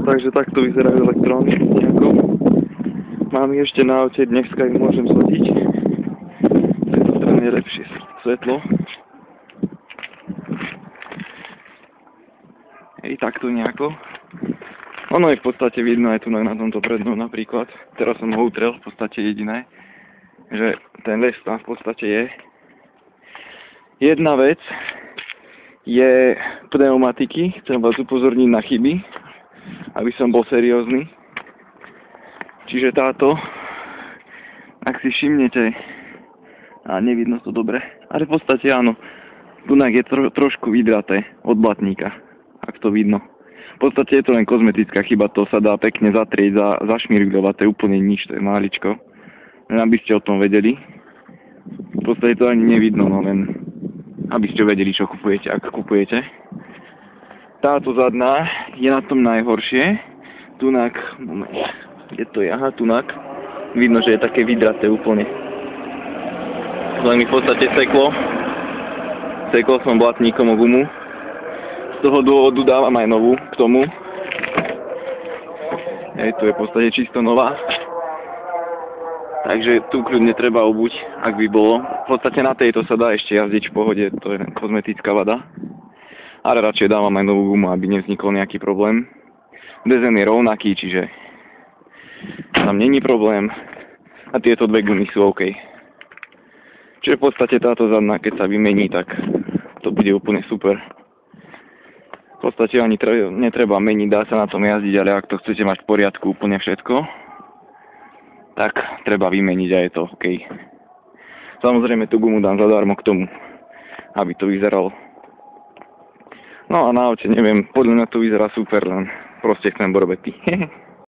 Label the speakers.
Speaker 1: takže takto vyzerajú elektróny nejako. Mám ich ešte na aute, dneska ich môžem zhodiť. Z tejto strany je lepšie svetlo. Hej, takto nejako. Ono je v podstate vidno aj tu na tomto prednom napríklad. Teraz som ho utrel, v podstate jediné, že ten les tam v podstate je. Jedna vec je pneumatiky, chcem vás upozorniť na chyby, aby som bol seriózny. Čiže táto, ak si všimnete, a nevidno to dobre, ale v podstate áno, tunak je trošku vydraté od blatníka, ak to vidno. V podstate je to len kozmetická chyba, to sa dá pekne zatrieť, zašmirgľovať, to je úplne nič, to je máličko. Len aby ste o tom vedeli. V podstate to ani nevidno, no len aby ste vedeli, čo kupujete, ak kupujete. Táto zadná je na tom najhoršie. Tunak, moment, je to jaha, tunak. Vidno, že je také vydraté úplne. Len mi v podstate seklo. Sekol som blatníkom o gumu. Z toho dôvodu dávam aj novú k tomu. Hej, tu je v podstate čisto nová. Takže tu kľudne treba obuť, ak by bolo. V podstate na tejto sa dá ešte jazdiť v pohode, to je kozmetická vada. Ale radšej dávam aj novú gumu, aby nevznikol nejaký problém. Dezen je rovnaký, čiže tam není problém. A tieto dve gumy sú OK. Čiže v podstate táto zadná, keď sa vymení, tak to bude úplne super. V podstate ani netreba meniť, dá sa na tom jazdiť, ale ak to chcete mať v poriadku úplne všetko, tak treba vymeniť a je to OK. Samozrejme tú gumu dám zadarmo k tomu, aby to vyzeralo. No a na aute neviem, podľa mňa to vyzerá super, len proste chcem borbety.